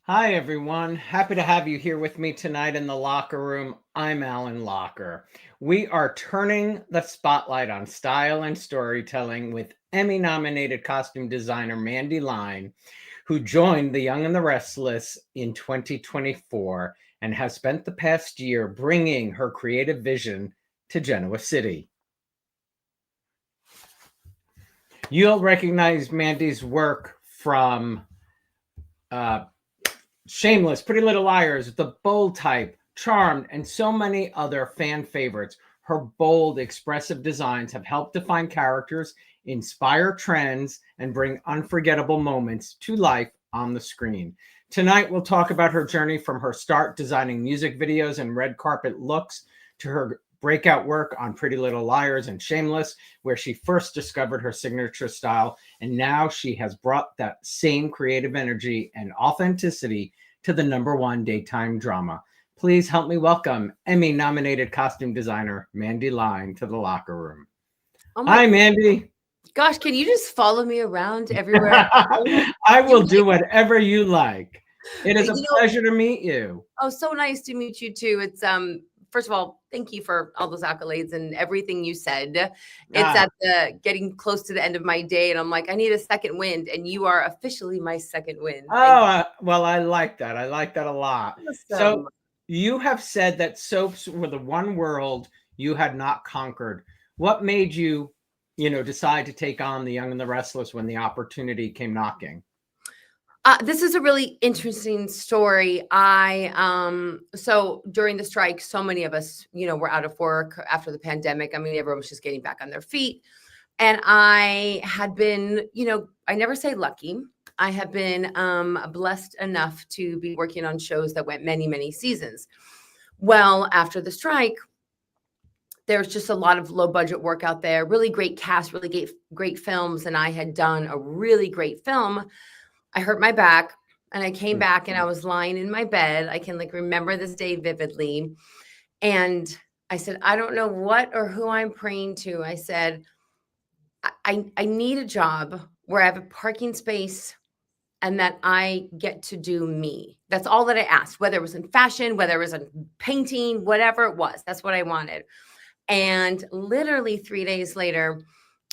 Hi, everyone. Happy to have you here with me tonight in the locker room. I'm Alan Locher. We are turning the spotlight on style and storytelling with Emmy-nominated costume designer Mandi Line, who joined The Young and the Restless in 2024 and has spent the past year bringing her creative vision to Genoa City. You'll recognize Mandi's work from Shameless, Pretty Little Liars, The Bold Type, Charmed, and so many other fan favorites. Her bold, expressive designs have helped define characters, inspire trends, and bring unforgettable moments to life on the screen. Tonight, we'll talk about her journey from her start designing music videos and red carpet looks to her breakout work on Pretty Little Liars and Shameless, where she first discovered her signature style. And now she has brought that same creative energy and authenticity to the #1 daytime drama. Please help me welcome Emmy-nominated costume designer Mandi Line to the locker room. Hi, Mandi. Gosh, can you just follow me around everywhere? I will do whatever you like. It is a pleasure to meet you. Oh, so nice to meet you too. It's first of all, thank you for all those accolades and everything you said. It's at the getting close to the end of my day, and I'm like, I need a second wind, and you are officially my second wind. Oh, well, I like that. I like that a lot. Awesome. So you have said that soaps were the one world you had not conquered. What made you, decide to take on The Young and the Restless when the opportunity came knocking? This is a really interesting story. So during the strike, so many of us, were out of work after the pandemic. I mean, everyone was just getting back on their feet. And I had been, I never say lucky. I have been blessed enough to be working on shows that went many, many seasons. Well, after the strike, there's just a lot of low budget work out there, really great cast, really great films. And I had done a really great film. I hurt my back and I came back and I was lying in my bed. I can remember this day vividly. And I said, I don't know what or who I'm praying to. I said, I need a job where I have a parking space and that I get to do me. That's all that I asked, whether it was in fashion, whether it was in painting, whatever it was. That's what I wanted. And literally 3 days later,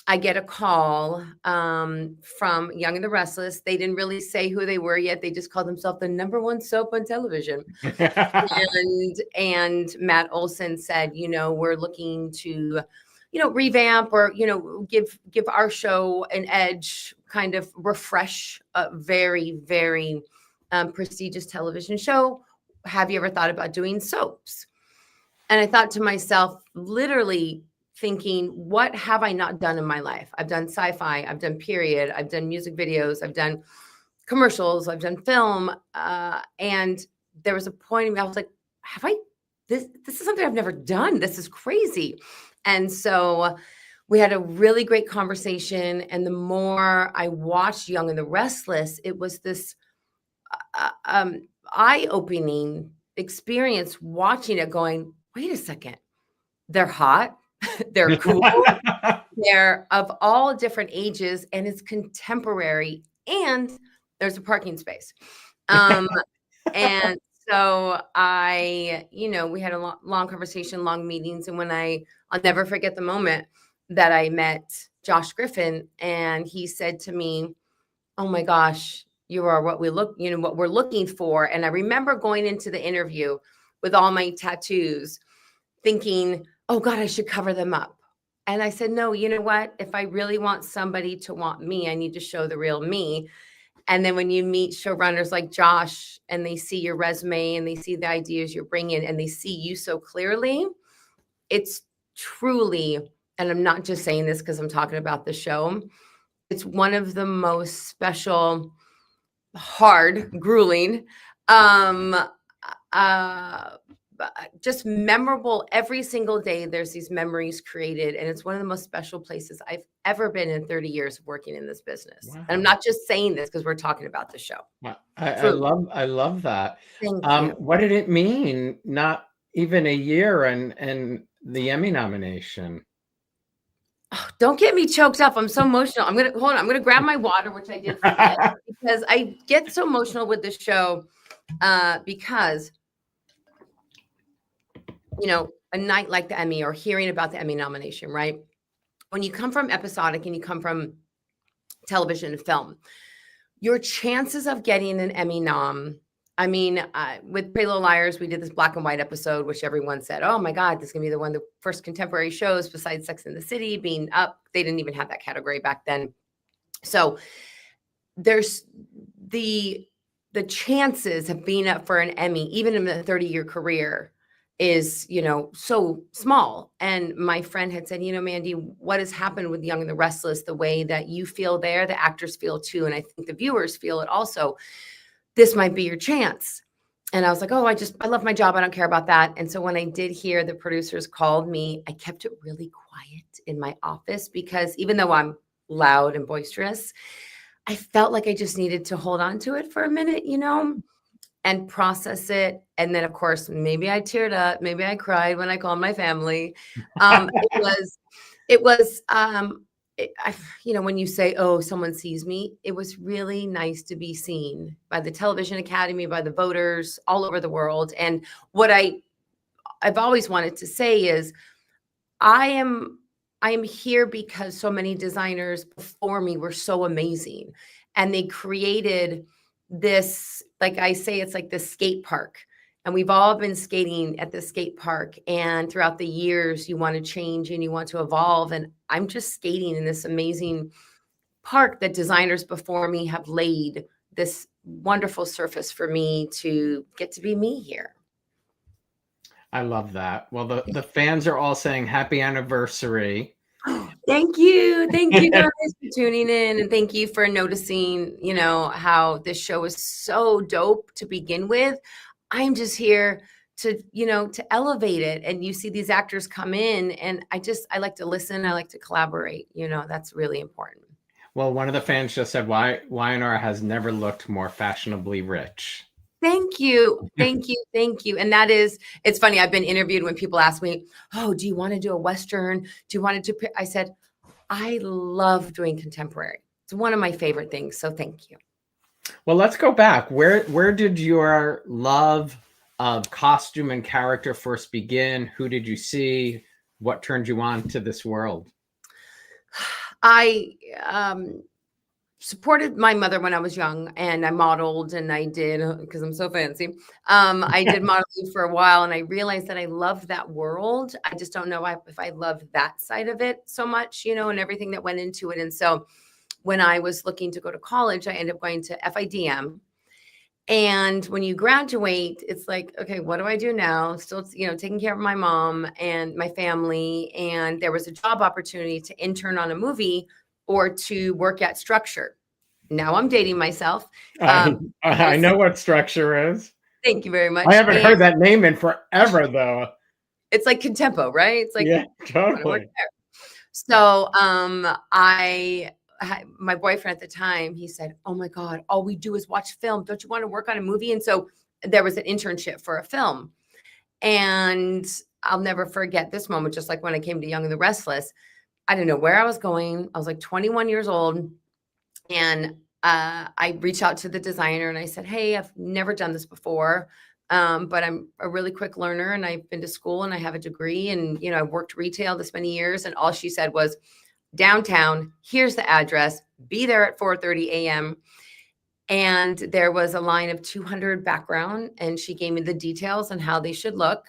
I get a call from Young and the Restless. They didn't really say who they were yet. They just called themselves the #1 soap on television. and Matt Olson said, we're looking to, revamp or, give our show an edge, kind of refresh a very, very prestigious television show. Have you ever thought about doing soaps? And I thought to myself, literally thinking, what have I not done in my life? I've done sci-fi, I've done period, I've done music videos, I've done commercials, I've done film. And there was a point in me, I was like, this is something I've never done. This is crazy. And so we had a really great conversation. And the more I watched Young and the Restless, it was this eye-opening experience watching it going, wait a second, they're hot. They're cool. They're of all different ages, and it's contemporary, and there's a parking space. And so we had a long conversation, long meetings. And I'll never forget the moment that I met Josh Griffin, and he said to me, oh my gosh, you are what we're looking for. And I remember going into the interview with all my tattoos thinking, oh God, I should cover them up. And I said, no, you know what? If I really want somebody to want me, I need to show the real me. And then when you meet showrunners like Josh and they see your resume and they see the ideas you're bringing and they see you so clearly, it's truly, and I'm not just saying this because I'm talking about the show, it's one of the most special, hard, grueling, just memorable. Every single day there's these memories created, and it's one of the most special places I've ever been in 30 years of working in this business. Wow. And I'm not just saying this because we're talking about the show. I love that. Thank you. What did it mean? Not even a year and the Emmy nomination. Oh, don't get me choked up. I'm so emotional. I'm gonna grab my water, which I did forget, because I get so emotional with the show. because, you know, a night like the Emmy or hearing about the Emmy nomination, right? When you come from episodic and you come from television and film, your chances of getting an Emmy nom, I mean, with Pretty Little Liars, we did this black and white episode, which everyone said, oh my God, this is going to be the first contemporary shows besides Sex and the City being up. They didn't even have that category back then. So there's the chances of being up for an Emmy, even in a 30-year career, is, you know, so small. And my friend had said, you know, Mandi, what has happened with Young and the Restless, the way that you feel there, the actors feel too. And I think the viewers feel it also. This might be your chance. And I was like, oh, I love my job. I don't care about that. And so when I did hear the producers called me, I kept it really quiet in my office, because even though I'm loud and boisterous, I felt like I just needed to hold on to it for a minute, you know, and process it. And then, of course, maybe I teared up, maybe I cried when I called my family. You know, when you say, oh, someone sees me, it was really nice to be seen by the Television Academy, by the voters all over the world. And what I've always wanted to say is I am here because so many designers before me were so amazing, and they created this, like I say, it's like the skate park. And we've all been skating at the skate park. And throughout the years, you want to change and you want to evolve. And I'm just skating in this amazing park that designers before me have laid this wonderful surface for me to get to be me here. I love that. Well, the fans are all saying happy anniversary. Thank you. Thank you guys for tuning in. And thank you for noticing, you know, how this show is so dope to begin with. I'm just here to, you know, to elevate it. And you see these actors come in, and I like to listen. I like to collaborate. You know, that's really important. Well, one of the fans just said Y&R has never looked more fashionably rich. Thank you. Thank you. Thank you. And that is, it's funny. I've been interviewed when people ask me, oh, do you want to do a Western? Do you want to do, I said, I love doing contemporary. It's one of my favorite things. So thank you. Well, let's go back. Where did your love of costume and character first begin? Who did you see? What turned you on to this world? I supported my mother when I was young, and I modeled, and I did, because I'm so fancy. I did modeling for a while, and I realized that I loved that world. I just don't know if I loved that side of it so much, you know, and everything that went into it. And so when I was looking to go to college, I ended up going to FIDM. And when you graduate, it's like, okay, what do I do now? Still, you know, taking care of my mom and my family. And there was a job opportunity to intern on a movie or to work at Structure. Now I'm dating myself. I know what Structure is. Thank you very much. I haven't heard that name in forever, though. It's like Contempo, right? It's like, yeah, totally. So my boyfriend at the time, he said, oh my God, all we do is watch film. Don't you want to work on a movie? And so there was an internship for a film. And I'll never forget this moment, just like when I came to Young and the Restless. I didn't know where I was going. I was like 21 years old. And I reached out to the designer and I said, hey, I've never done this before, but I'm a really quick learner, and I've been to school and I have a degree, and, you know, I've worked retail this many years. And all she said was, downtown, here's the address, be there at 4:30 a.m. And there was a line of 200 background, and she gave me the details on how they should look.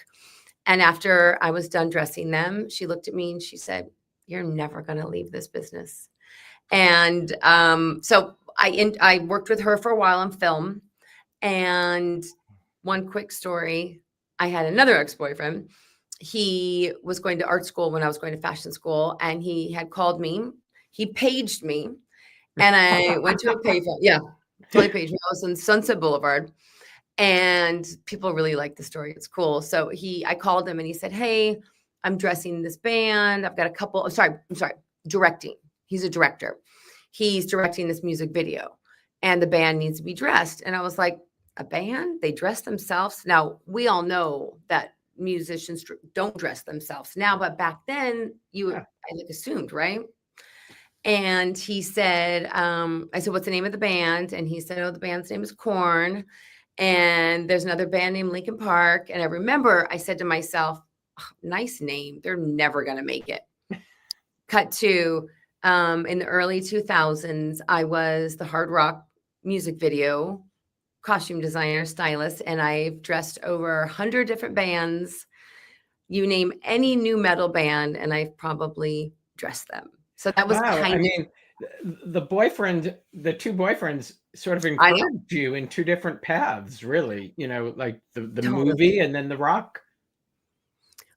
And after I was done dressing them, she looked at me and she said, you're never going to leave this business. And so I worked with her for a while on film. And one quick story, I had another ex-boyfriend. He was going to art school when I was going to fashion school, and he had called me. He paged me, and I went to a payphone. Yeah, totally paged me. I was on Sunset Boulevard, and people really liked the story. It's cool. So I called him, and he said, hey, I'm dressing this band. I've got a couple. I'm sorry, directing. He's a director. He's directing this music video, and the band needs to be dressed. And I was like, a band? They dress themselves? Now, we all know that musicians don't dress themselves now, but back then I assumed, right? And he said, I said, what's the name of the band? And he said, oh, the band's name is Korn. And there's another band named Linkin Park. And I remember I said to myself, oh, nice name. They're never going to make it. Cut to in the early 2000s, I was the Hard Rock music video costume designer, stylist, and I've dressed over 100 different bands. You name any new metal band, and I've probably dressed them. So that was Wow. kind I of, mean, the two boyfriends sort of I know, encouraged you in two different paths, really, like the totally. movie and then the rock.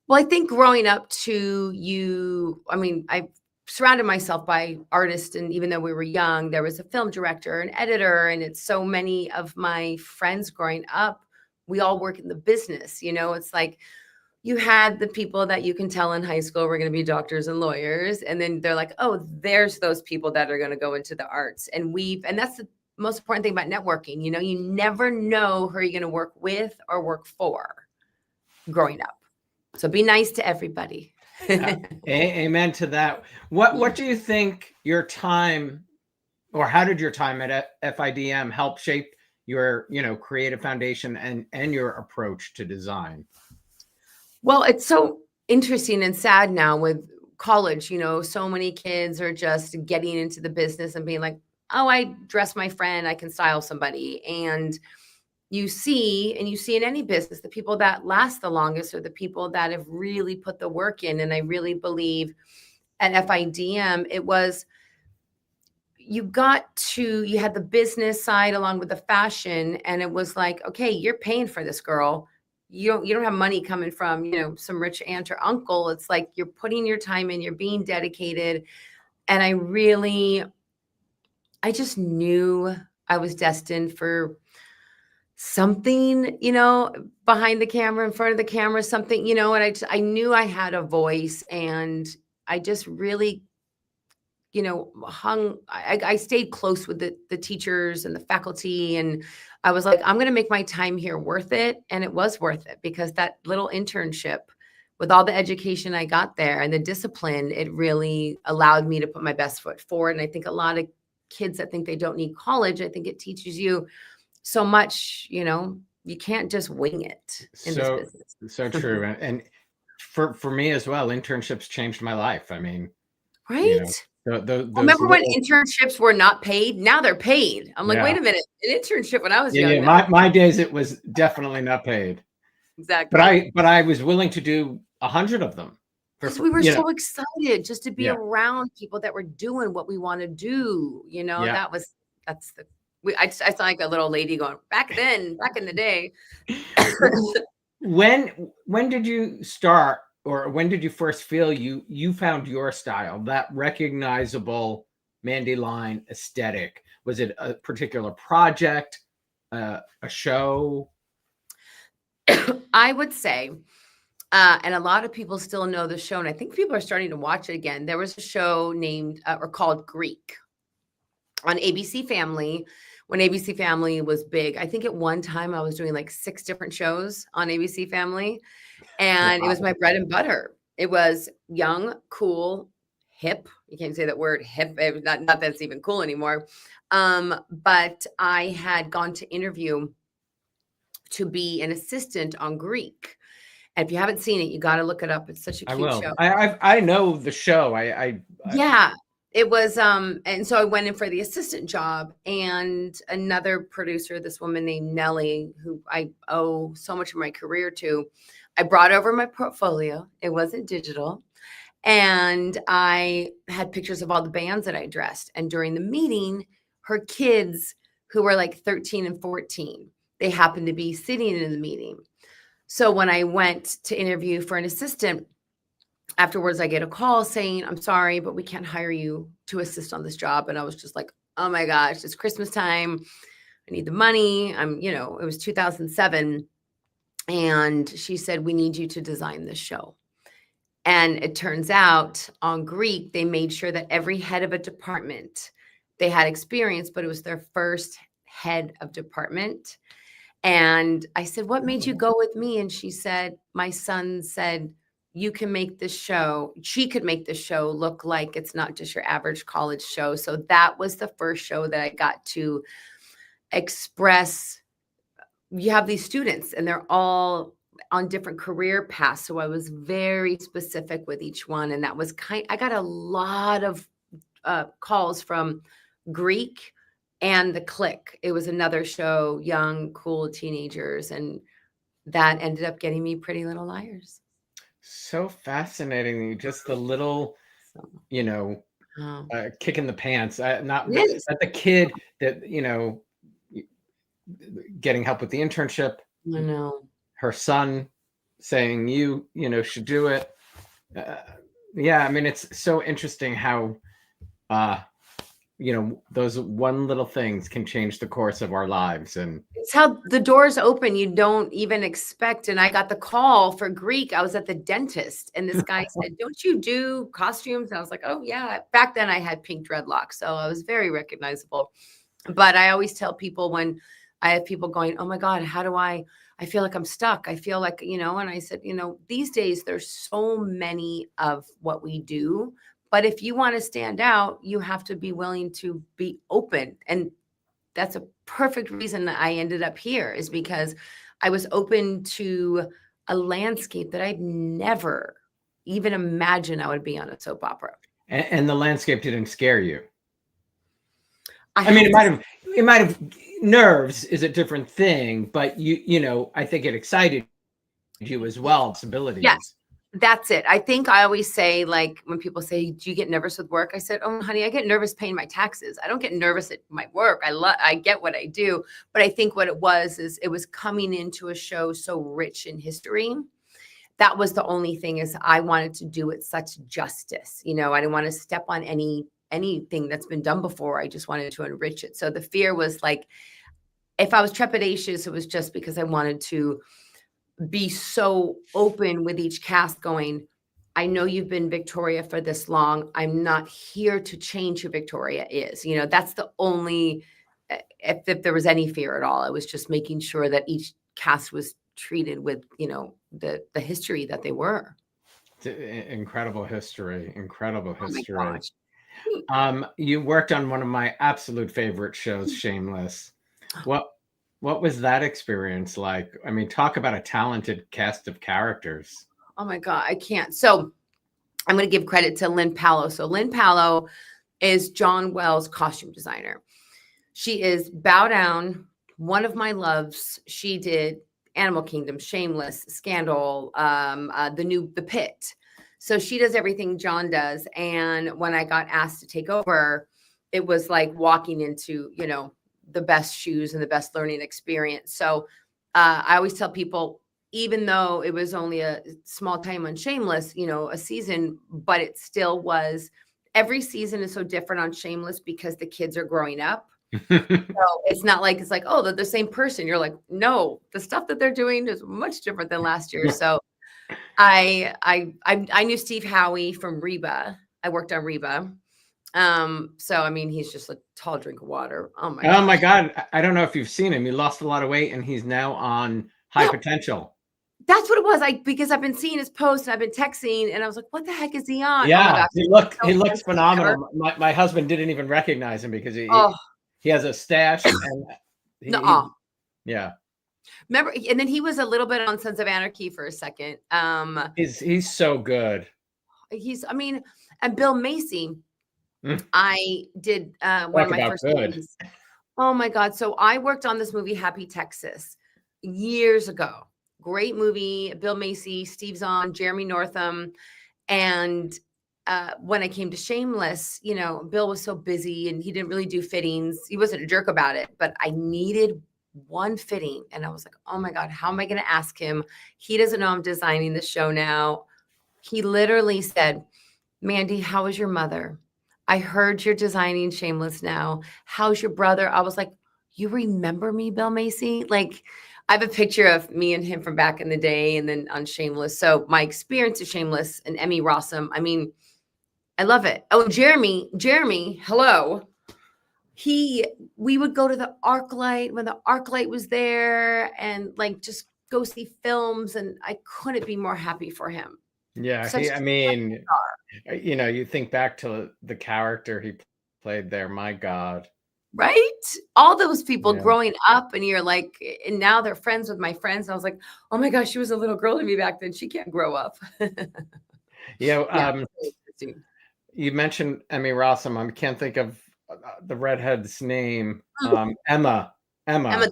Well, I think growing up to you, I mean, I surrounded myself by artists, and even though we were young, there was a film director, an editor, and it's so many of my friends growing up, we all work in the business, it's like you had the people that you can tell in high school were going to be doctors and lawyers, and then they're like, oh, there's those people that are going to go into the arts, and that's the most important thing about networking. You never know who you're going to work with or work for growing up. So be nice to everybody. Amen to that. What do you think your time, or how did your time at FIDM help shape your creative foundation and your approach to design? Well, it's so interesting and sad now with college. So many kids are just getting into the business and being like, oh, I dress my friend, I can style somebody. And you see in any business, the people that last the longest are the people that have really put the work in. And I really believe at FIDM, it was, you had the business side along with the fashion. And it was like, okay, you're paying for this, girl. You don't have money coming from, some rich aunt or uncle. It's like you're putting your time in, you're being dedicated. And I just knew I was destined for something, behind the camera, in front of the camera, something, and I knew I had a voice, and I just really, I stayed close with the teachers and the faculty, and I was like, I'm going to make my time here worth it. And it was worth it, because that little internship with all the education I got there and the discipline, it really allowed me to put my best foot forward. And I think a lot of kids that think they don't need college, I think it teaches you so much, you can't just wing it in this business. So true. And for me as well, internships changed my life. I mean, right? those Remember when little, internships were not paid? Now they're paid. I'm like, yeah. wait a minute, an internship when I was Yeah, young. my days, it was definitely not paid. Exactly. But I was willing to do 100 of them. Because we were so excited just to be around people that were doing what we want to do. I sound like a little lady going, back in the day. When did you start, or when did you first feel you found your style, that recognizable Mandi Line aesthetic? Was it a particular project, a show? I would say, and a lot of people still know the show, and I think people are starting to watch it again. There was a show named or called Greek on ABC Family. When ABC Family was big, I think at one time I was doing like 6 different shows on ABC Family, and It was my bread and butter. It was young, cool, hip. You can't say that word hip. Not that it's even cool anymore. But I had gone to interview to be an assistant on Greek. And if you haven't seen it, you got to look it up. It's such a cute show. I know the show. Yeah. It was, and so I went in for the assistant job, and another producer, this woman named Nellie, who I owe so much of my career to, I brought over my portfolio. It wasn't digital. And I had pictures of all the bands that I dressed. And during the meeting, her kids, who were like 13 and 14, they happened to be sitting in the meeting. So when I went to interview for an assistant, afterwards, I get a call saying, I'm sorry, but we can't hire you to assist on this job. And I was just like, oh my gosh, it's Christmas time. I need the money. It was 2007. And she said, we need you to design this show. And it turns out on Greek, they made sure that every head of a department, they had experience, but it was their first head of department. And I said, what made you go with me? And she said, my son said, you can make this show. She could make this show look like it's not just your average college show. So that was the first show that I got to express you have these students and they're all on different career paths. So I was very specific with each one. And that was I got a lot of calls from Greek and The Click. It was another show, young, cool teenagers. And that ended up getting me Pretty Little Liars. So fascinating. Just the little, So, you know, oh, kick in the pants. Not yes. that the kid that, getting help with the internship, I know. her son saying should do it. Yeah, I mean, it's so interesting how those one little things can change the course of our lives. And It's how the doors open you don't even expect. And I got the call for Greek. I was at the dentist and this guy said, "Don't you do costumes?" And I was like, "Oh yeah." Back then I had pink dreadlocks, so I was very recognizable. But I always tell people when I have people going, "Oh my God, how do I feel like I'm stuck. I feel like," and I said, these days there's so many of what we do. But if you want to stand out, you have to be willing to be open. And that's a perfect reason that I ended up here, is because I was open to a landscape that I'd never even imagined I would be on a soap opera. and the landscape didn't scare you. I I mean, have to it might have nerves is a different thing, but I think it excited you as well, possibilities. Yes, that's it. I think I always say, like, when people say, "Do you get nervous with work?" I said, "Oh, honey, I get nervous paying my taxes. I don't get nervous at my work. I get what I do." But I think what it was is it was coming into a show so rich in history. That was the only thing, is I wanted to do it such justice. I didn't want to step on anything that's been done before. I just wanted to enrich it. So the fear was like, if I was trepidatious, it was just because I wanted to be so open with each cast going, "I know you've been Victoria for this long. I'm not here to change who Victoria is." That's the only, if there was any fear at all, it was just making sure that each cast was treated with, the history that they were. Incredible history. Incredible Oh my history. gosh. You worked on one of my absolute favorite shows, Shameless. What what was that experience like? I mean, talk about a talented cast of characters. Oh my God, I can't. So I'm going to give credit to Lynn Pallow. So Lynn Pallow is John Wells' costume designer. She is bow down, one of my loves. She did Animal Kingdom, Shameless, Scandal, the Pit. So she does everything John does. And when I got asked to take over, it was like walking into, the best shoes and the best learning experience. So I always tell people, even though it was only a small time on Shameless, a season, but it still was. Every season is so different on Shameless because the kids are growing up. So it's not like, it's like, oh, they're the same person. You're like, no, the stuff that they're doing is much different than last year. So I knew Steve Howie from Reba. I worked on Reba. So I mean, he's just a tall drink of water. Oh my Oh God. my God. I don't know if you've seen him. He lost a lot of weight and he's now on High Yeah, Potential. that's what it was. Because I've been seeing his posts and I've been texting and I was like, what the heck is he on? Oh my Yeah, gosh. he So looks handsome ever. phenomenal. My husband didn't even recognize him because Oh, he has a stash and no. yeah. Remember, and then he was a little bit on Sons of Anarchy for a second. He's so good. I mean, and Bill Macy, Mm, I did one talk of my about first good. movies. Oh my God. So I worked on this movie, Happy Texas, years ago. Great movie. Bill Macy, Steve Zahn, Jeremy Northam. And when I came to Shameless, Bill was so busy and he didn't really do fittings. He wasn't a jerk about it, but I needed one fitting. And I was like, oh my God, how am I going to ask him? He doesn't know I'm designing the show now. He literally said, "Mandi, how is your mother? I heard you're designing Shameless now. How's your brother?" I was like, "You remember me, Bill Macy?" Like, I have a picture of me and him from back in the day and then on Shameless. So my experience of Shameless and Emmy Rossum, I mean, I love it. Oh, Jeremy, hello. We would go to the ArcLight when the ArcLight was there and like just go see films. And I couldn't be more happy for him. Yeah, Such I mean, you think back to the character he played there. My God. Right? All those people Yeah. growing up, and you're like, and now they're friends with my friends. And I was like, oh my gosh, she was a little girl to me back then. She can't grow up. Yeah. Yeah. Really interesting. You mentioned Emmy Rossum. I can't think of the redhead's name. Mm. Emma. Emma,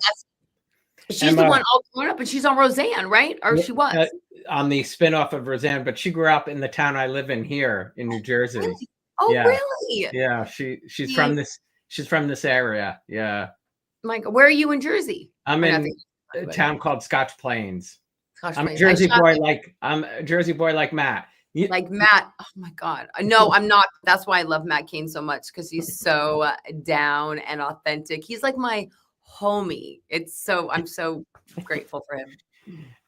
she's the Emma. one all grown up, and she's on Roseanne, right? Or she was. On the spinoff of Roseanne, but she grew up in the town I live in here in New Jersey. Really? Oh, Yeah. really? Yeah. She's from this area. Yeah. Mike, where are you in Jersey? I'm Or in nothing. a town called Scotch Plains. Scotch I'm a Plains. Jersey boy like Matt. Like Matt. Oh my God. No, I'm not. That's why I love Matt Cain so much, because he's so down and authentic. He's like my homie. I'm so grateful for him.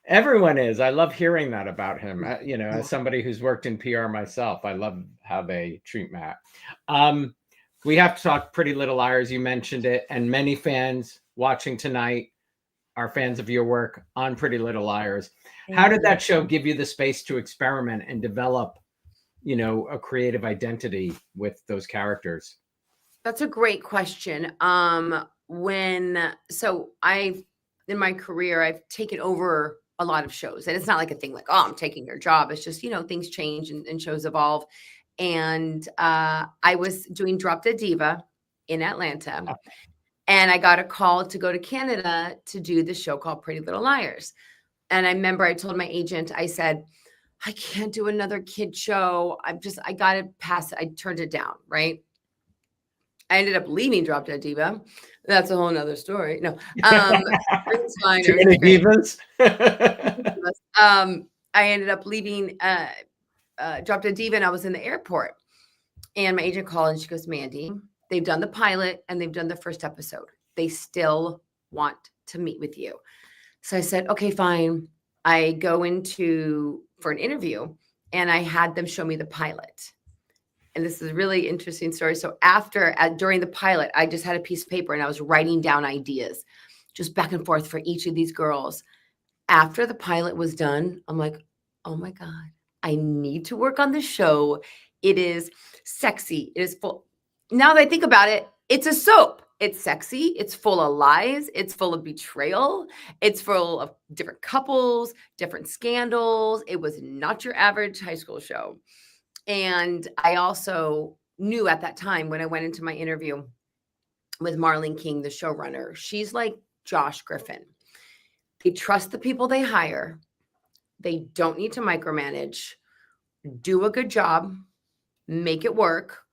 Everyone is. I love hearing that about him. As somebody who's worked in PR myself, I love how they treat Matt. We have to talk Pretty Little Liars. You mentioned it, and many fans watching tonight are fans of your work on Pretty Little Liars. How did that show give you the space to experiment and develop, a creative identity with those characters? That's a great question. In my career, I've taken over a lot of shows, and it's not like a thing like, oh, I'm taking your job. It's just, things change and shows evolve. And I was doing Drop Dead Diva in Atlanta, and I got a call to go to Canada to do the show called Pretty Little Liars. And I remember I told my agent, I said, I can't do another kid show. I got to pass it. I turned it down, right? I ended up leaving Drop Dead Diva. That's a whole nother story. No, it's fine. Too many divas. I ended up leaving Drop Dead Diva, and I was in the airport. And my agent called, and she goes, Mandi, they've done the pilot and they've done the first episode. They still want to meet with you. So I said, okay, fine. I go for an interview, and I had them show me the pilot. And this is a really interesting story. So during the pilot, I just had a piece of paper, and I was writing down ideas just back and forth for each of these girls. After the pilot was done, I'm like, oh my God, I need to work on the show. It is sexy. It is full. Now that I think about it, it's a soap. It's sexy. It's full of lies. It's full of betrayal. It's full of different couples, different scandals. It was not your average high school show. And I also knew at that time, when I went into my interview with Marlene King, the showrunner, she's like Josh Griffin. They trust the people they hire. They don't need to micromanage. Do a good job. Make it work.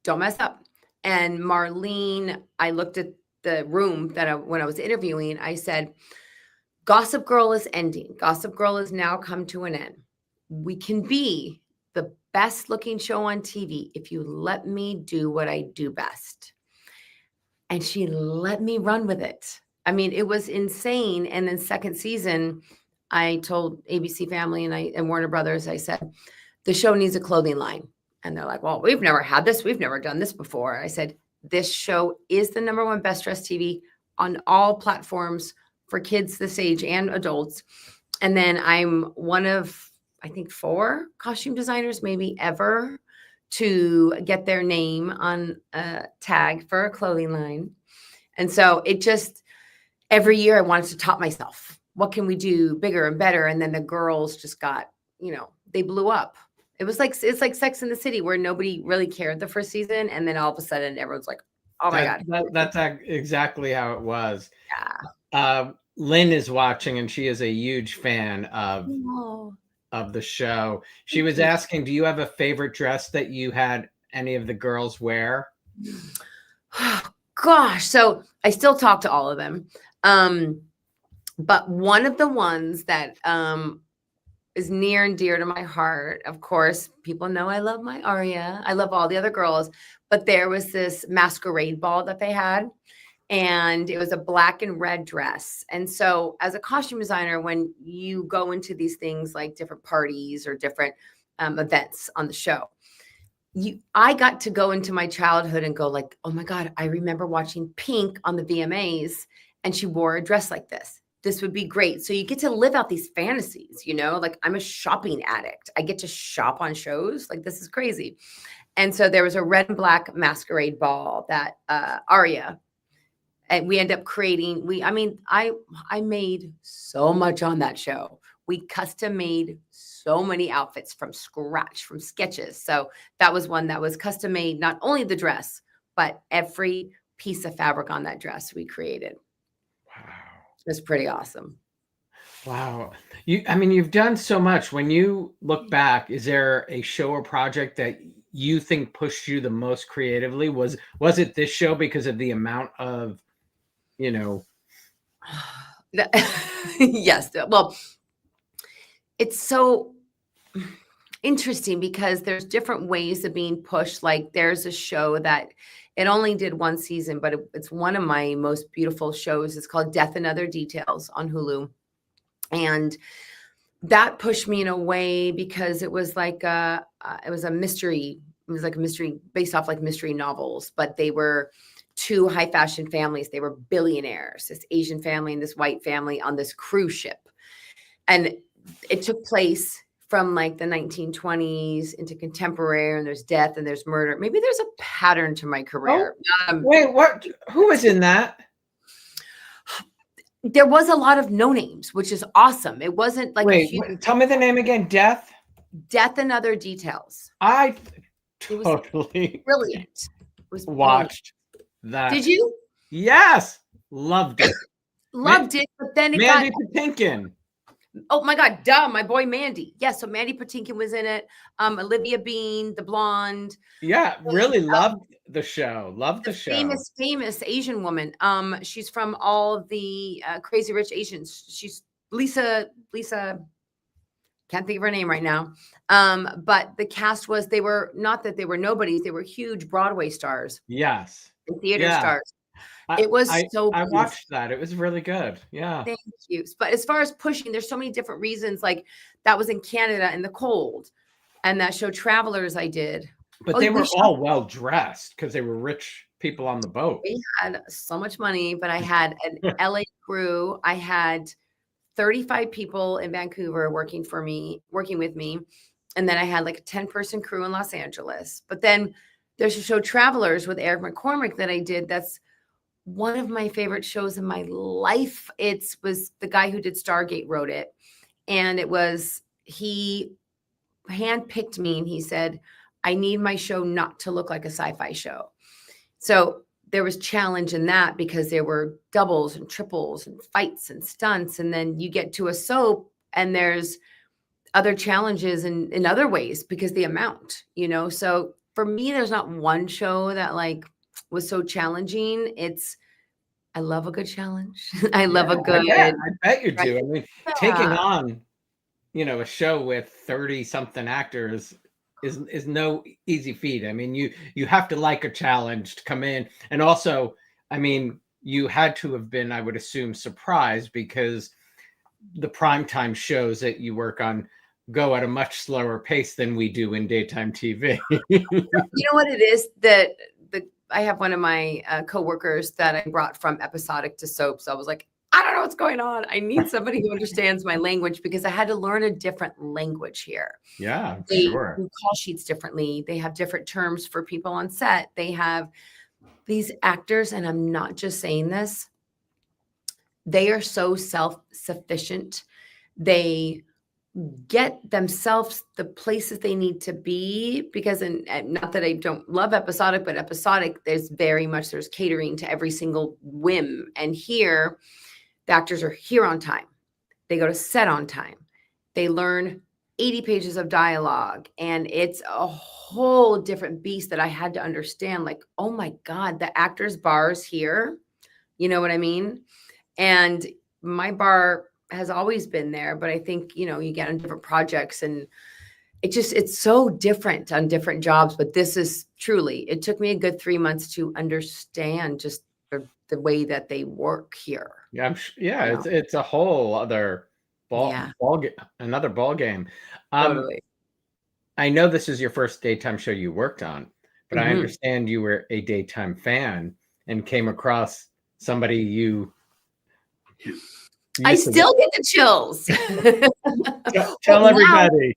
Don't mess up. And Marlene, I looked at the room when I was interviewing, I said, Gossip Girl is ending. Gossip Girl has now come to an end. We can be the best looking show on TV if you let me do what I do best. And she let me run with it. I mean, it was insane. And then second season, I told ABC Family and Warner Brothers, I said, the show needs a clothing line. And they're like, well, we've never had this. We've never done this before. I said, this show is the #1 best dressed TV on all platforms for kids this age and adults. And then I'm one of, I think, 4 costume designers maybe ever to get their name on a tag for a clothing line. And so it just, every year I wanted to top myself. What can we do bigger and better? And then the girls just got, they blew up. It's like Sex in the City, where nobody really cared the first season. And then all of a sudden everyone's like, oh my God. That's exactly how it was. Yeah. Lynn is watching, and she is a huge fan of the show. She was asking, do you have a favorite dress that you had any of the girls wear? Oh, gosh. So I still talk to all of them. But one of the ones that is near and dear to my heart, of course, people know I love my Aria. I love all the other girls, but there was this masquerade ball that they had, and it was a black and red dress. And so as a costume designer, when you go into these things like different parties or different events on the show, I got to go into my childhood and go like, oh my God, I remember watching Pink on the VMAs, and she wore a dress like this. this would be great. So you get to live out these fantasies, you know, like I'm a shopping addict. I get to shop on shows. Like this is crazy. And so there was a red and black masquerade ball that Aria, and we end up creating, I made so much on that show. We custom made so many outfits from scratch, from sketches. So that was one that was custom made, not only the dress, but every piece of fabric on that dress we created. Wow. It's pretty awesome. Wow. You've done so much. When you look back, is there a show or project that you think pushed you the most creatively? Was it this show because of the amount of, Yes. Well, it's so interesting because there's different ways of being pushed. Like there's a show that it only did one season, but it's one of my most beautiful shows. It's called Death and Other Details on Hulu. And that pushed me in a way because it was like it was a mystery. It was like a mystery based off like mystery novels, but they were two high fashion families. They were billionaires, this Asian family and this white family on this cruise ship. And it took place from like the 1920s into contemporary, and there's death and there's murder. Maybe there's a pattern to my career. Wait, what? Who was in that? There was a lot of no names, which is awesome. It wasn't like tell me the name again. Death and Other Details. I totally brilliant. It was watched that. Did you? Yes, loved it. Loved it, but then it Mandy Patinkin. Oh my God, duh, my boy Mandy. Yes, so Mandy Patinkin was in it. Olivia Bean, the blonde. Yeah, really loved the show. Loved the show. Famous Asian woman. She's from all the Crazy Rich Asians. She's Lisa. Can't think of her name right now. But the cast was, they were not that they were nobodies. They were huge Broadway stars. Yes. And theater stars. It was so I watched that. It was really good. Yeah. Thank you. But as far as pushing, there's so many different reasons. Like that was in Canada in the cold. And that show Travelers I did. But they were all well dressed because they were rich people on the boat. We had so much money, but I had an LA crew. I had 35 people in Vancouver working with me. And then I had like a 10-person crew in Los Angeles. But then there's a show Travelers with Eric McCormick that I did. That's one of my favorite shows in my life. It was the guy who did Stargate wrote it. And he handpicked me and he said, I need my show not to look like a sci-fi show. So there was challenge in that because there were doubles and triples and fights and stunts. And then you get to a soap and there's other challenges in other ways because the amount, so for me, there's not one show that like was so challenging. I love a good challenge. I love a good. Yeah, I bet you do. Taking on, a show with 30 something actors is no easy feat. You have to like a challenge to come in. And also, you had to have been, I would assume, surprised because the primetime shows that you work on go at a much slower pace than we do in daytime TV. You know what it is that I have one of my coworkers that I brought from episodic to soap. So I was like, I don't know what's going on. I need somebody who understands my language because I had to learn a different language here. Yeah, they sure. do call sheets differently. They have different terms for people on set. They have these actors, and I'm not just saying this. They are so self-sufficient. They get themselves the places they need to be because, and not that I don't love episodic, but episodic, there's catering to every single whim. And here, the actors are here on time. They go to set on time. They learn 80 pages of dialogue, and it's a whole different beast that I had to understand. Like, oh my God, the actors' bars here, you know what I mean? And my bar has always been there, but I think, you get on different projects and it's so different on different jobs. But this is truly, it took me a good 3 months to understand just the way that they work here. Yeah. It's a whole other another ball game. Totally. I know this is your first daytime show you worked on, but I understand you were a daytime fan and came across somebody you I still get the chills. Tell Well, everybody.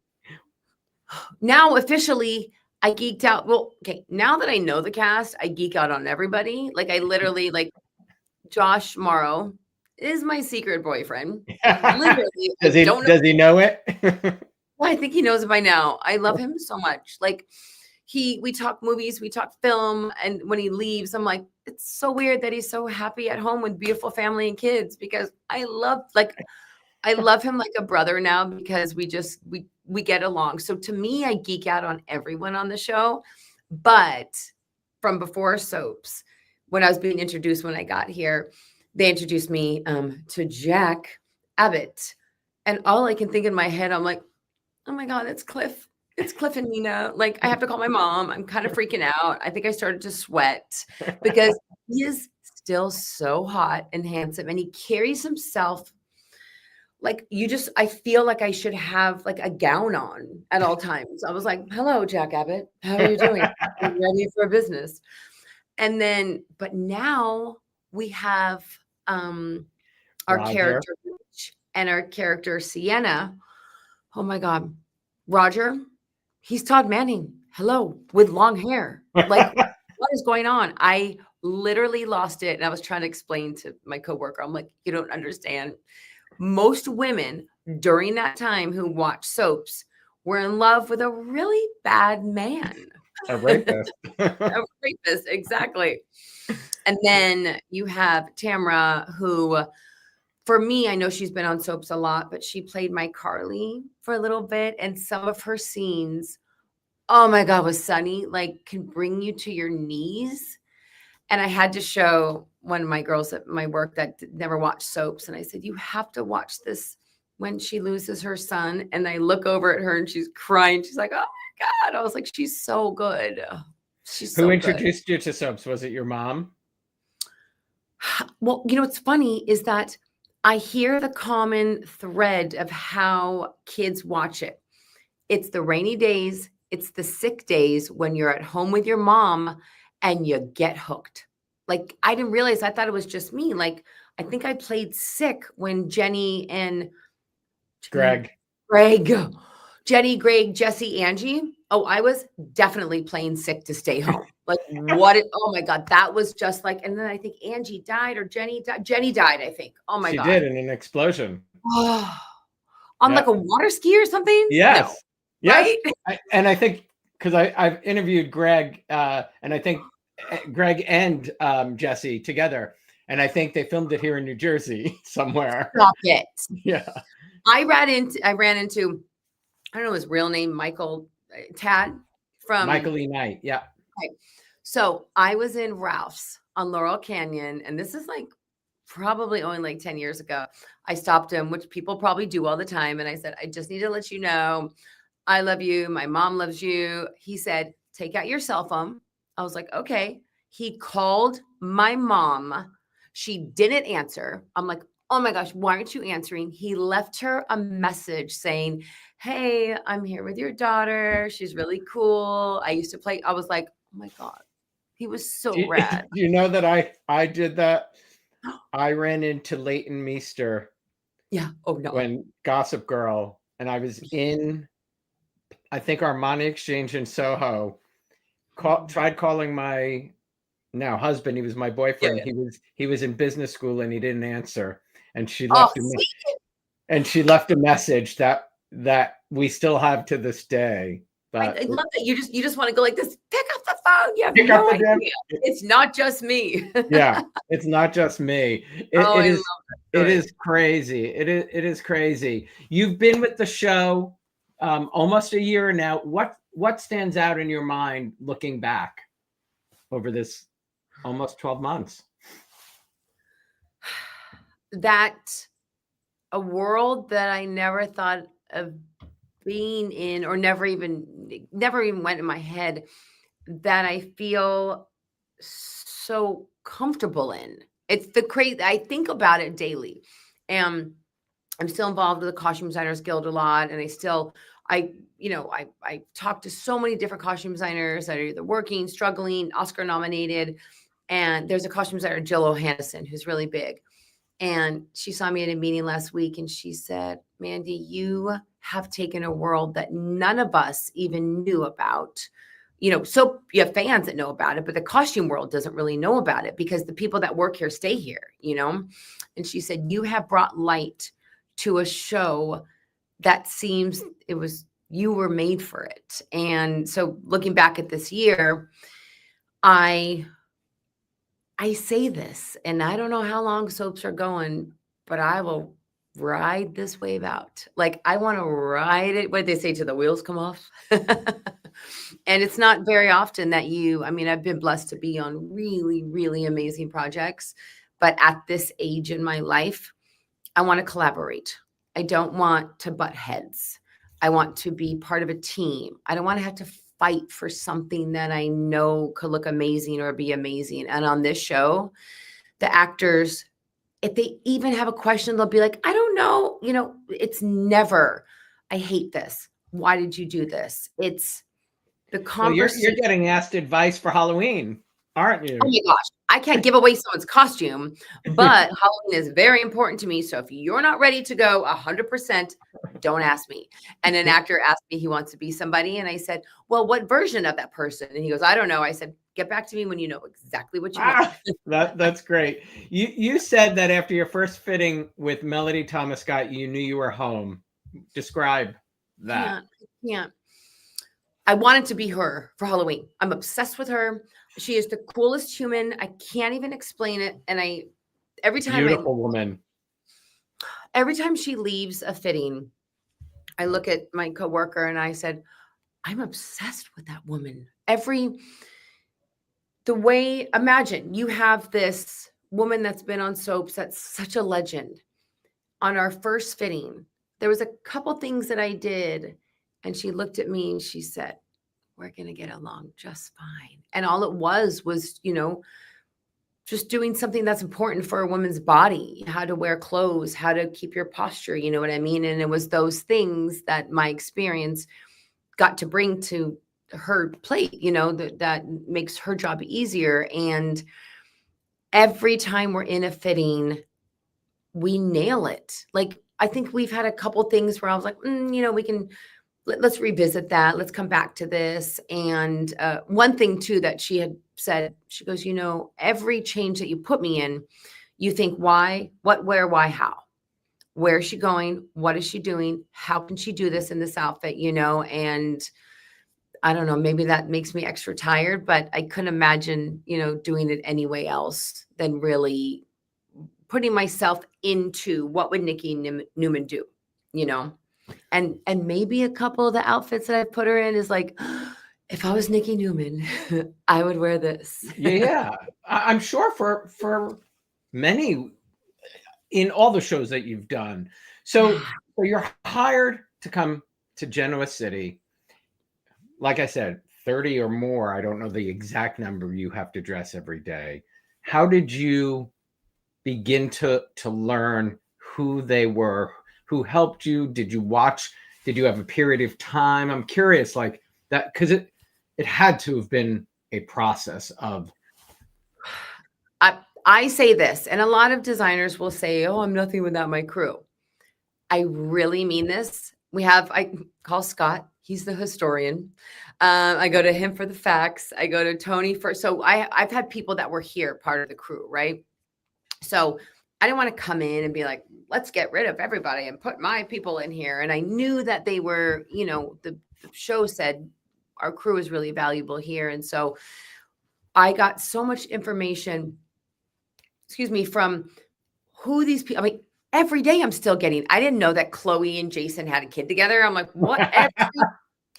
now officially I geeked out. Well, okay, now that I know the cast, I geek out on everybody. Like I literally like Josh Morrow is my secret boyfriend. Literally, Does he know it? I think he knows it by now. I love him so much. Like we talk movies, we talk film, and when he leaves, I'm like, it's so weird that he's so happy at home with beautiful family and kids because I love him like a brother now because we get along. So to me, I geek out on everyone on the show. But from before soaps, when I was being introduced when I got here, they introduced me to Jack Abbott. And all I can think in my head, I'm like, oh my God, it's Cliff. It's Cliff and Nina. Like, I have to call my mom. I'm kind of freaking out. I think I started to sweat because he is still so hot and handsome and he carries himself like I feel like I should have like a gown on at all times. I was like, hello, Jack Abbott. How are you doing? I'm ready for business. And then, but now we have our Roger. character and our character Sienna. Oh my God. Roger, he's Todd Manning. Hello, with long hair. Like, what is going on? I literally lost it. And I was trying to explain to my coworker, I'm like, you don't understand. Most women during that time who watch soaps were in love with a really bad man. A rapist. A rapist, exactly. And then you have Tamra, who, for me, I know she's been on soaps a lot, but she played my Carly for a little bit. And some of her scenes, oh my God, with Sunny, like can bring you to your knees. And I had to show one of my girls at my work that never watched soaps. And I said, you have to watch this when she loses her son. And I look over at her and she's crying. She's like, oh my God. I was like, she's so good. She's so Who good. introduced you to soaps? Was it your mom? Well, what's funny is that I hear the common thread of how kids watch it. It's the rainy days. It's the sick days when you're at home with your mom and you get hooked. Like, I didn't realize, I thought it was just me. Like, I think I played sick when Jenny and Greg, Jenny, Greg, Jesse, Angie. Oh, I was definitely playing sick to stay home. Like oh my God, that was just like, and then I think Angie died or Jenny died. Jenny died, I think. Oh my God. She did in an explosion. On like a water ski or something? Yes. No. Yes. Right? And I think, because I've interviewed Greg, and I think Greg and Jesse together, and I think they filmed it here in New Jersey somewhere. Stop it. Yeah. I ran into, I don't know his real name, Michael Tad from Michael E. Knight. Yeah. Right. So I was in Ralph's on Laurel Canyon, and this is like probably only like 10 years ago. I stopped him, which people probably do all the time. And I said, I just need to let you know, I love you. My mom loves you. He said, take out your cell phone. I was like, okay. He called my mom. She didn't answer. I'm like, oh my gosh, why aren't you answering? He left her a message saying, hey, I'm here with your daughter. She's really cool. I used to play. I was like, oh my God, he was so rad. Do you know that I did that? I ran into Leighton Meester. Yeah. Oh no. When Gossip Girl, and I was in, I think, our Money Exchange in Soho. Tried calling my now husband. He was my boyfriend. Yeah. He was in business school and he didn't answer. And she left she left a message that we still have to this day. But I love that you just want to go like this. Pick up the phone. Yeah, pick up the idea. It's not just me. Yeah, it's not just me. It is crazy. It is crazy. You've been with the show almost a year now. What stands out in your mind looking back over this almost 12 months? That a world that I never thought of being in, or never even went in my head, that I feel so comfortable in. It's the crazy. I think about it daily, and I'm still involved with the Costume Designers Guild a lot, and I talk to so many different costume designers that are either working, struggling, Oscar nominated, and there's a costume designer, Jill O'Hannison, who's really big. And she saw me at a meeting last week and she said, Mandi, you have taken a world that none of us even knew about. So you have fans that know about it, but the costume world doesn't really know about it because the people that work here stay here, And she said, you have brought light to a show that seems you were made for it. And so looking back at this year, I say this, and I don't know how long soaps are going, but I will ride this wave out. Like, I want to ride it. What they say, till the wheels come off. And it's not very often that I've been blessed to be on really, really amazing projects. But at this age in my life, I want to collaborate. I don't want to butt heads. I want to be part of a team. I don't want to have to fight for something that I know could look amazing or be amazing. And on this show, the actors, if they even have a question, they'll be like, I don't know. It's never, I hate this. Why did you do this? It's the conversation. Well, you're getting asked advice for Halloween, aren't you? Oh my gosh. I can't give away someone's costume, but Halloween is very important to me. So if you're not ready to go 100%, don't ask me. And an actor asked me, he wants to be somebody. And I said, well, what version of that person? And he goes, I don't know. I said, get back to me when you know exactly what you want. That's great. You said that after your first fitting with Melody Thomas Scott, you knew you were home. Describe that. Yeah. I wanted to be her for Halloween. I'm obsessed with her. She is the coolest human. I can't even explain it. And Beautiful woman. Every time she leaves a fitting, I look at my coworker and I said, I'm obsessed with that woman. Imagine you have this woman that's been on soaps, that's such a legend. On our first fitting, there was a couple things that I did, and she looked at me and she said, we're going to get along just fine. And all it was, just doing something that's important for a woman's body, how to wear clothes, how to keep your posture, you know what I mean? And it was those things that my experience got to bring to her plate, that makes her job easier. And every time we're in a fitting, we nail it. Like, I think we've had a couple things where I was like, let's revisit that. Let's come back to this. And one thing too, that she had said, she goes, every change that you put me in, you think why, what, where, why, how, where is she going? What is she doing? How can she do this in this outfit? And I don't know, maybe that makes me extra tired, but I couldn't imagine, doing it any way else than really putting myself into what would Nikki Newman do, and maybe a couple of the outfits that I've put her in is like, if I was Nikki Newman, I would wear this. Yeah. I'm sure for many in all the shows that you've done. So you're hired to come to Genoa City. Like I said, 30 or more. I don't know the exact number you have to dress every day. How did you begin to learn who they were? Who helped you? Did you watch? Did you have a period of time? I'm curious, like that, because it had to have been a process of. I say this, and a lot of designers will say, oh, I'm nothing without my crew. I really mean this. I call Scott. He's the historian. I go to him for the facts. I go to Tony so I've had people that were here, part of the crew, right? So I didn't want to come in and be like, let's get rid of everybody and put my people in here. And I knew that they were, the show said our crew is really valuable here. And so I got so much information, from who these people, every day I'm still getting, I didn't know that Chloe and Jason had a kid together. I'm like, what?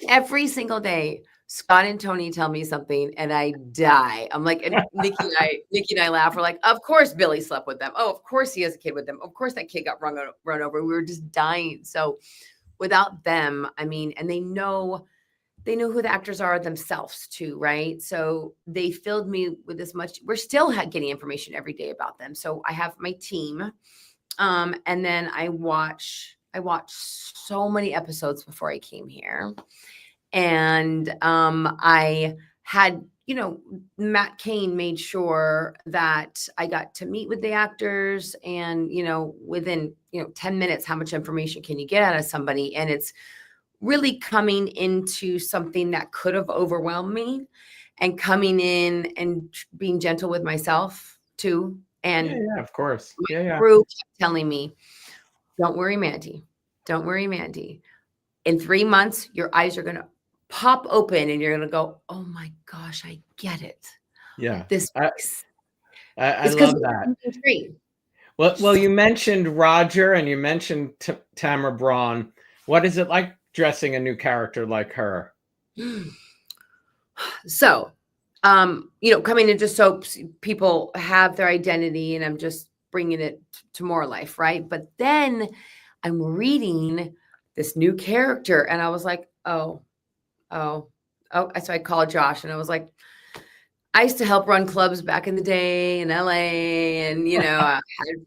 Every single day, Scott and Tony tell me something and I die. I'm like, and Nikki and I laugh. We're like, of course Billy slept with them. Oh, of course he has a kid with them. Of course that kid got run over. We were just dying. So without them, and they know who the actors are themselves too, right? So they filled me with as much. We're still getting information every day about them. So I have my team, and then I watch so many episodes before I came here. And I had, Matt Cain made sure that I got to meet with the actors, and, within, 10 minutes, how much information can you get out of somebody? And it's really coming into something that could have overwhelmed me, and coming in and being gentle with myself too. And Yeah, of course. Yeah. crew kept telling me, don't worry, Mandy. Don't worry, Mandy. In 3 months, your eyes are going to pop open and you're going to go, oh my gosh, I get it. Yeah. This I makes I it's because love that. great. Well, you mentioned Roger and you mentioned Tamara Braun. What is it like dressing a new character like her? So, coming into soaps, people have their identity, and I'm just bringing it to more life, right? But then I'm reading this new character, and I was like, oh. So I called Josh, and I was like, I used to help run clubs back in the day in LA, and I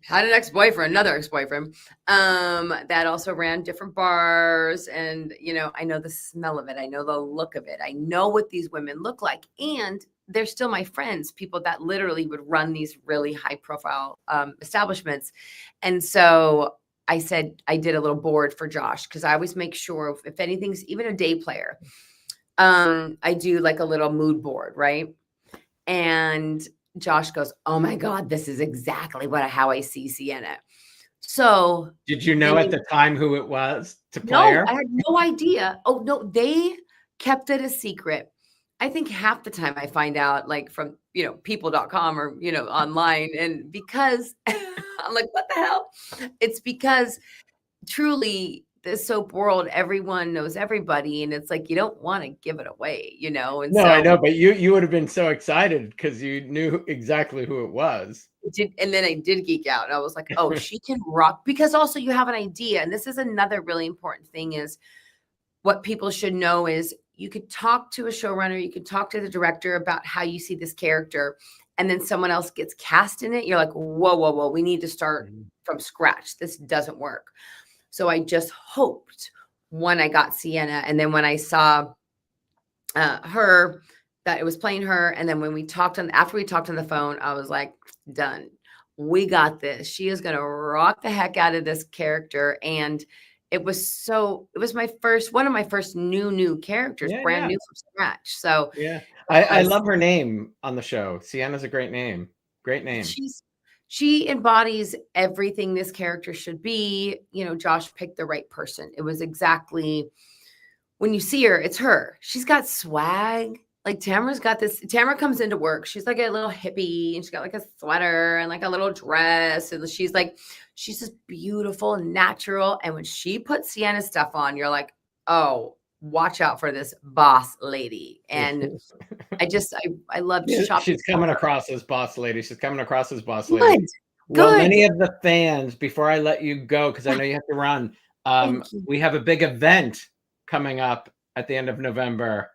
had an ex-boyfriend, another ex-boyfriend, that also ran different bars, and I know the smell of it, I know the look of it, I know what these women look like, and they're still my friends, people that literally would run these really high-profile establishments. And so I said, I did a little board for Josh, because I always make sure if anything's even a day player, I do like a little mood board, right? And Josh goes, oh my God, this is exactly how I see Sienna. So did you know at the time who it was to play no, her? I had no idea. Oh no, they kept it a secret. I think half the time I find out like from, people.com or, online. And because I'm like, what the hell? It's because truly the soap world, everyone knows everybody. And it's like, you don't want to give it away, And No, I so know, but you would have been so excited because you knew exactly who it was. and then I did geek out, and I was like, oh, she can rock, because also you have an idea. And this is another really important thing, is what people should know is you could talk to a showrunner, you could talk to the director about how you see this character, and then someone else gets cast in it. You're like, whoa, we need to start from scratch. This doesn't work. So I just hoped when I got Sienna, and then when I saw her, that it was playing her. And then when after we talked on the phone, I was like, done. We got this. She is going to rock the heck out of this character. And it was one of my first new characters, brand new from scratch. So yeah, I love her name on the show. Sienna's a great name. Great name. She embodies everything this character should be. Josh picked the right person. It was exactly, when you see her, it's her. She's got swag. Like Tamara's got this. Tamara comes into work. She's like a little hippie, and she's got like a sweater and like a little dress. And she's just beautiful and natural. And when she puts Sienna stuff on, you're like, oh, watch out for this boss lady. And I love shopping. She's coming across as boss lady. She's coming across as boss lady. Good. Well, many of the fans, before I let you go, because I know you have to run, we have a big event coming up at the end of November.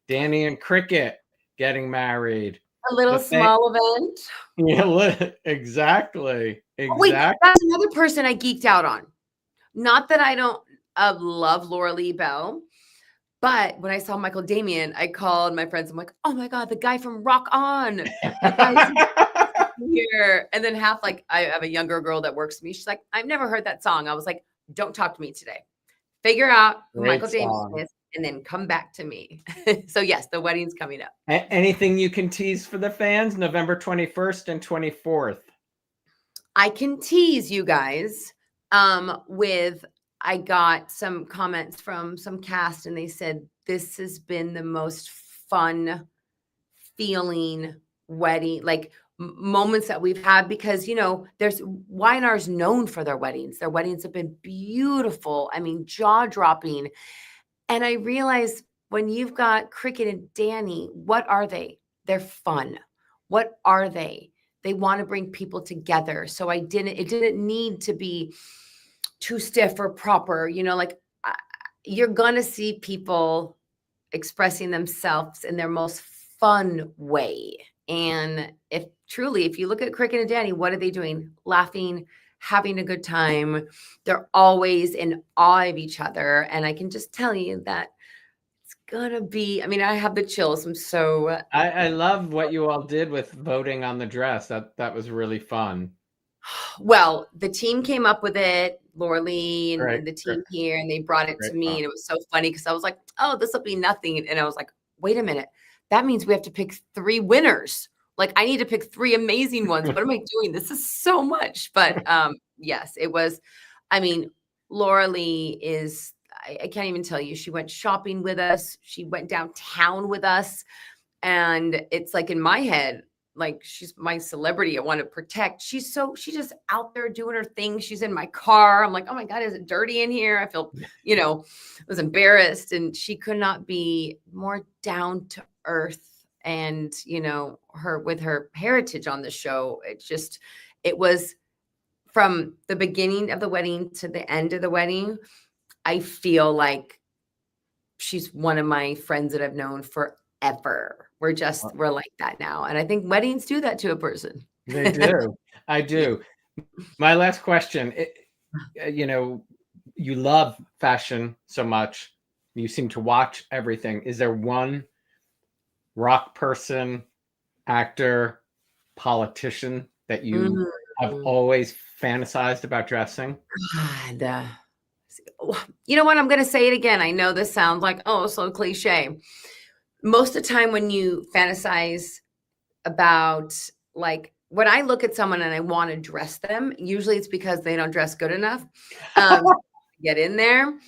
Danny and Cricket getting married. A little small event. Yeah, exactly. Oh, wait, that's another person I geeked out on. Not that I don't love Laura Lee Bell, but when I saw Michael Damian, I called my friends. I'm like, oh my God, the guy from Rock On. Here. And then I have a younger girl that works with me. She's like, I've never heard that song. I was like, don't talk to me today. Figure out who Michael Damian is, and then come back to me. So yes, the wedding's coming up. Anything you can tease for the fans? November 21st and 24th. I can tease you guys I got some comments from some cast, and they said this has been the most fun feeling wedding, like moments that we've had, because there's Y&R's known for their weddings. Their weddings have been beautiful. I mean, jaw-dropping. And I realized when you've got Cricket and Danny, what are they? They're fun. What are they? They want to bring people together. So it didn't need to be too stiff or proper, you're going to see people expressing themselves in their most fun way. And if you look at Cricket and Danny, what are they doing? Laughing, having a good time. They're always in awe of each other. And I can just tell you that it's gonna be, I mean, I have the chills. I'm so I love what you all did with voting on the dress. That was really fun. well, the team came up with it, Laura Lee and, Great, and the great, team here, and they brought it great to me. fun. And it was so funny because I was like, oh, this will be nothing. And I was like, wait a minute. That means we have to pick 3 winners. Like, I need to pick 3 amazing ones. What am I doing? This is so much. But yes, it was. I mean, Laura Lee is, I can't even tell you. She went shopping with us. She went downtown with us. And it's like in my head, like she's my celebrity I want to protect. She's just out there doing her thing. She's in my car. I'm like, oh my God, is it dirty in here? I feel, I was embarrassed. And she could not be more down to earth. And, her with her heritage on the show, it was from the beginning of the wedding to the end of the wedding. I feel like she's one of my friends that I've known forever. We're like that now. And I think weddings do that to a person. They do. I do. My last question, you love fashion so much. You seem to watch everything. Is there one rock person, actor, politician that you have always fantasized about dressing? God. You know what? I'm going to say it again. I know this sounds like, oh, so cliche. Most of the time when you fantasize about, like, when I look at someone and I want to dress them, usually it's because they don't dress good enough. Get in there.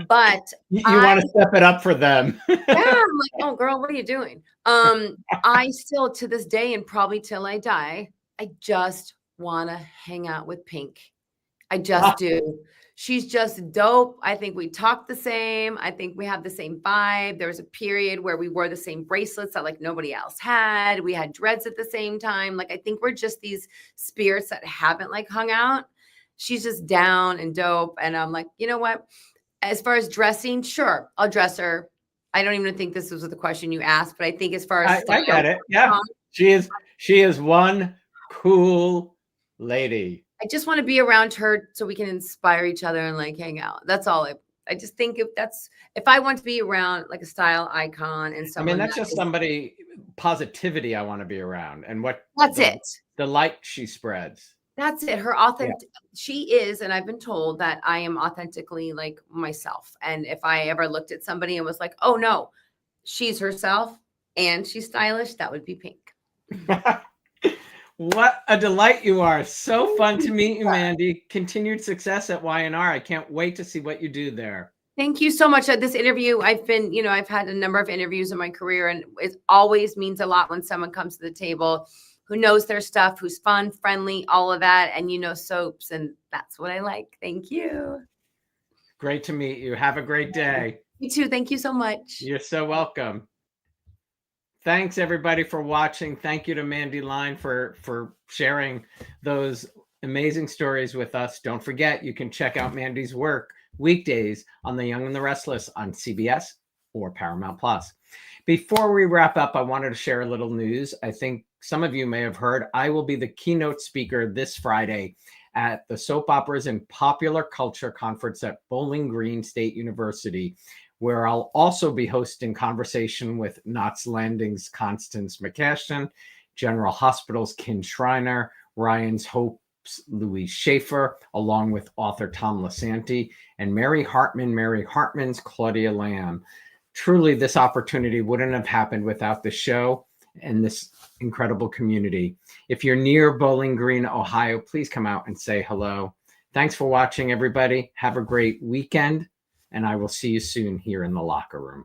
But you want to step it up for them. Yeah, I'm like, oh girl, what are you doing? I still, to this day, and probably till I die, I just want to hang out with Pink. I just do. She's just dope. I think we talk the same. I think we have the same vibe. There was a period where we wore the same bracelets that like nobody else had. We had dreads at the same time. Like, I think we're just these spirits that haven't like hung out. She's just down and dope. And I'm like, you know what? As far as dressing, sure, I'll dress her. I don't even think this was the question you asked, but I think as far as style, I get it. Yeah. She is one cool lady. I just want to be around her so we can inspire each other and like hang out. That's all. I just think if I want to be around like a style icon and someone, that's just somebody positivity I want to be around, and the light she spreads. That's it. Her authentic, she is, and I've been told that I am authentically like myself. And if I ever looked at somebody and was like, oh no, she's herself and she's stylish, that would be Pink. What a delight you are. So fun to meet you, Mandi. Continued success at Y&R. I can't wait to see what you do there. Thank you so much. At this interview, I've had a number of interviews in my career, and it always means a lot when someone comes to the table who knows their stuff, who's fun, friendly, all of that, and soaps, and that's what I like. Thank you. Great to meet you. Have a great day. You too. Thank you so much. You're so welcome. Thanks everybody for watching. Thank you to Mandi Line for sharing those amazing stories with us. Don't forget, you can check out Mandi's work weekdays on The Young and the Restless on CBS or Paramount Plus. Before we wrap up, I wanted to share a little news. I think some of you may have heard I will be the keynote speaker this Friday at the Soap Operas and Popular Culture Conference at Bowling Green State University, where I'll also be hosting conversation with Knots Landing's Constance McCashton, General Hospital's Ken Schreiner, Ryan's Hope's Louise Schaefer, along with author Tom Lasanti, and Mary Hartman's Claudia Lamb. Truly, this opportunity wouldn't have happened without the show and this incredible community. If you're near Bowling Green, Ohio, please come out and say hello. Thanks for watching, everybody. Have a great weekend, and I will see you soon here in the locker room.